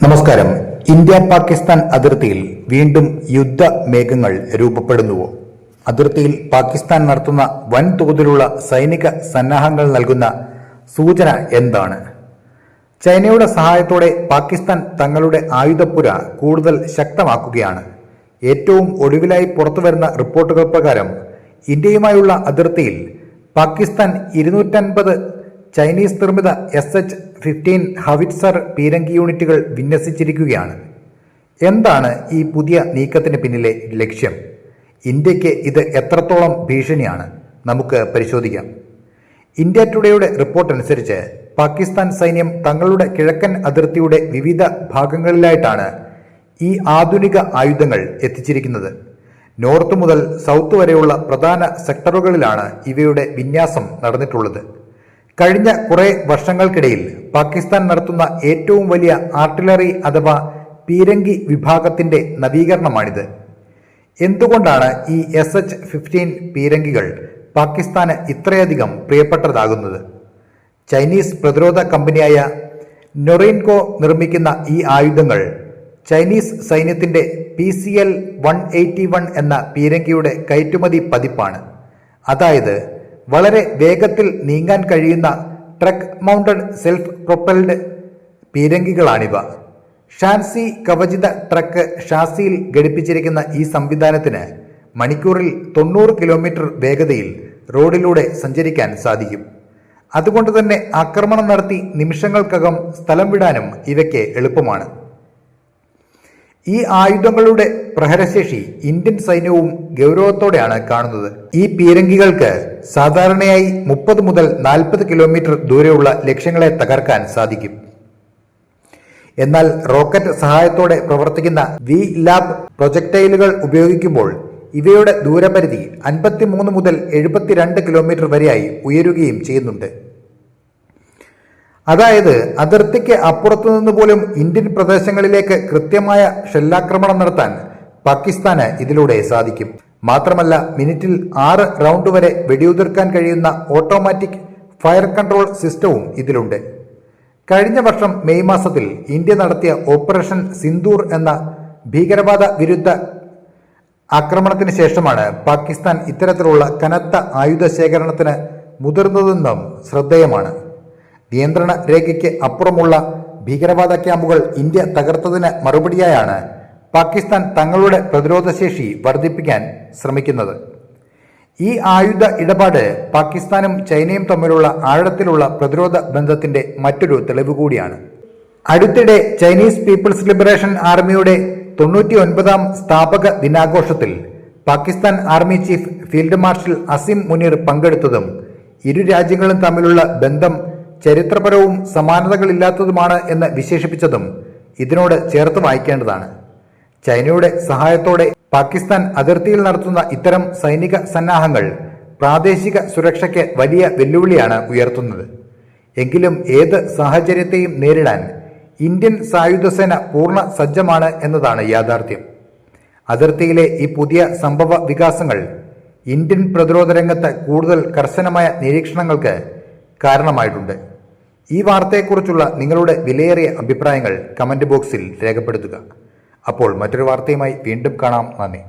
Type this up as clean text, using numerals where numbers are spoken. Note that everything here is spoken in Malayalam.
നമസ്കാരം. ഇന്ത്യ പാകിസ്ഥാൻ അതിർത്തിയിൽ വീണ്ടും യുദ്ധമേഘങ്ങൾ രൂപപ്പെടുന്നുവോ? അതിർത്തിയിൽ പാകിസ്ഥാൻ നടത്തുന്ന വൻതോതിലുള്ള സൈനിക സന്നാഹങ്ങൾ നൽകുന്ന സൂചന എന്താണ്? ചൈനയുടെ സഹായത്തോടെ പാകിസ്ഥാൻ തങ്ങളുടെ ആയുധപ്പുര കൂടുതൽ ശക്തമാക്കുകയാണ്. ഏറ്റവും ഒടുവിലായി പുറത്തുവരുന്ന റിപ്പോർട്ടുകൾ പ്രകാരം ഇന്ത്യയുമായുള്ള അതിർത്തിയിൽ പാകിസ്ഥാൻ 250 ചൈനീസ് നിർമ്മിത SH-15 ഹവിറ്റ്സർ പീരങ്കി യൂണിറ്റുകൾ വിന്യസിച്ചിരിക്കുകയാണ്. എന്താണ് ഈ പുതിയ നീക്കത്തിന് പിന്നിലെ ലക്ഷ്യം? ഇന്ത്യക്ക് ഇത് എത്രത്തോളം ഭീഷണിയാണ്? നമുക്ക് പരിശോധിക്കാം. ഇന്ത്യ ടുഡേയുടെ റിപ്പോർട്ട് അനുസരിച്ച് പാകിസ്ഥാൻ സൈന്യം തങ്ങളുടെ കിഴക്കൻ അതിർത്തിയുടെ വിവിധ ഭാഗങ്ങളിലായിട്ടാണ് ഈ ആധുനിക ആയുധങ്ങൾ എത്തിച്ചിരിക്കുന്നത്. നോർത്ത് മുതൽ സൗത്ത് വരെയുള്ള പ്രധാന സെക്ടറുകളിലാണ് ഇവയുടെ വിന്യാസം നടന്നിട്ടുള്ളത്. കഴിഞ്ഞ കുറെ വർഷങ്ങൾക്കിടയിൽ പാകിസ്ഥാൻ നടത്തുന്ന ഏറ്റവും വലിയ ആർട്ടിലറി അഥവാ പീരങ്കി വിഭാഗത്തിന്റെ നവീകരണമാണിത്. എന്തുകൊണ്ടാണ് ഈ SH-15 പീരങ്കികൾ പാകിസ്ഥാന് ഇത്രയധികം പ്രിയപ്പെട്ടതാകുന്നത്? ചൈനീസ് പ്രതിരോധ കമ്പനിയായ നൊറിൻകോ നിർമ്മിക്കുന്ന ഈ ആയുധങ്ങൾ ചൈനീസ് സൈന്യത്തിന്റെ PCL-181 എന്ന പീരങ്കിയുടെ കയറ്റുമതി പതിപ്പാണ്. അതായത് വളരെ വേഗത്തിൽ നീങ്ങാൻ കഴിയുന്ന ട്രക്ക് മൗണ്ടഡ് സെൽഫ് പ്രൊപ്പൽഡ് പീരങ്കികളാണിവ. ഷാൻസി കവചിത ട്രക്ക് ഷാസിയിൽ ഘടിപ്പിച്ചിരിക്കുന്ന ഈ സംവിധാനത്തിന് മണിക്കൂറിൽ 90 കിലോമീറ്റർ വേഗതയിൽ റോഡിലൂടെ സഞ്ചരിക്കാൻ സാധിക്കും. അതുകൊണ്ട് തന്നെ ആക്രമണം നടത്തി നിമിഷങ്ങൾക്കകം സ്ഥലം വിടാനും ഇവയ്ക്ക് എളുപ്പമാണ്. ഈ ആയുധങ്ങളുടെ പ്രഹരശേഷി ഇന്ത്യൻ സൈന്യവും ഗൗരവത്തോടെയാണ് കാണുന്നത്. ഈ പീരങ്കികൾക്ക് സാധാരണയായി 30 മുതൽ 40 കിലോമീറ്റർ ദൂരെയുള്ള ലക്ഷ്യങ്ങളെ തകർക്കാൻ സാധിക്കും. എന്നാൽ റോക്കറ്റ് സഹായത്തോടെ പ്രവർത്തിക്കുന്ന V-LAB പ്രൊജക്ടൈലുകൾ ഉപയോഗിക്കുമ്പോൾ ഇവയുടെ ദൂരപരിധി 53 മുതൽ 72 കിലോമീറ്റർ വരെയായി ഉയരുകയും ചെയ്യുന്നുണ്ട്. അതായത് അതിർത്തിക്ക് അപ്പുറത്തുനിന്ന് പോലും ഇന്ത്യൻ പ്രദേശങ്ങളിലേക്ക് കൃത്യമായ ഷെല്ലാക്രമണം നടത്താൻ പാകിസ്ഥാന് ഇതിലൂടെ സാധിക്കും. മാത്രമല്ല മിനിറ്റിൽ 6 റൗണ്ട് വരെ വെടിയുതിർക്കാൻ കഴിയുന്ന ഓട്ടോമാറ്റിക് ഫയർ കൺട്രോൾ സിസ്റ്റവും ഇതിലുണ്ട്. കഴിഞ്ഞ വർഷം മെയ് മാസത്തിൽ ഇന്ത്യ നടത്തിയ ഓപ്പറേഷൻ സിന്ദൂർ എന്ന ഭീകരവാദ വിരുദ്ധ ആക്രമണത്തിന് ശേഷമാണ് പാകിസ്ഥാൻ ഇത്തരത്തിലുള്ള കനത്ത ആയുധ ശേഖരണത്തിന് മുതിർന്നതെന്നും ശ്രദ്ധേയമാണ്. നിയന്ത്രണ രേഖയ്ക്ക് അപ്പുറമുള്ള ഭീകരവാദ ക്യാമ്പുകൾ ഇന്ത്യ തകർത്തതിന് മറുപടിയായാണ് പാകിസ്ഥാൻ തങ്ങളുടെ പ്രതിരോധശേഷി വർദ്ധിപ്പിക്കാൻ ശ്രമിക്കുന്നത്. ഈ ആയുധ ഇടപാട് പാകിസ്ഥാനും ചൈനയും തമ്മിലുള്ള ആഴത്തിലുള്ള പ്രതിരോധ ബന്ധത്തിന്റെ മറ്റൊരു തെളിവ് കൂടിയാണ്. അടുത്തിടെ ചൈനീസ് പീപ്പിൾസ് ലിബറേഷൻ ആർമിയുടെ 99ാം സ്ഥാപക ദിനാഘോഷത്തിൽ Pakistan army chief field marshal Asim Munir പങ്കെടുത്തതും ഇരു രാജ്യങ്ങളും തമ്മിലുള്ള ബന്ധം ചരിത്രപരവും സമാനതകളില്ലാത്തതുമാണ് എന്ന് വിശേഷിപ്പിച്ചതും ഇതിനോട് ചേർത്ത് വായിക്കേണ്ടതാണ്. ചൈനയുടെ സഹായത്തോടെ പാകിസ്ഥാൻ അതിർത്തിയിൽ നടത്തുന്ന ഇത്തരം സൈനിക സന്നാഹങ്ങൾ പ്രാദേശിക സുരക്ഷയ്ക്ക് വലിയ വെല്ലുവിളിയാണ് ഉയർത്തുന്നത്. എങ്കിലും ഏത് സാഹചര്യത്തെയും നേരിടാൻ ഇന്ത്യൻ സായുധസേന പൂർണ്ണ സജ്ജമാണ് എന്നതാണ് യാഥാർത്ഥ്യം. അതിർത്തിയിലെ ഈ പുതിയ സംഭവ വികാസങ്ങൾ ഇന്ത്യൻ പ്രതിരോധ രംഗത്ത് കൂടുതൽ കർശനമായ നിരീക്ഷണങ്ങൾക്ക് കാരണമായിട്ടുണ്ട്. ഈ വാർത്തയെക്കുറിച്ചുള്ള നിങ്ങളുടെ വിലയേറിയ അഭിപ്രായങ്ങൾ കമന്റ് ബോക്സിൽ രേഖപ്പെടുത്തുക. അപ്പോൾ മറ്റൊരു വാർത്തയുമായി വീണ്ടും കാണാം. നന്ദി.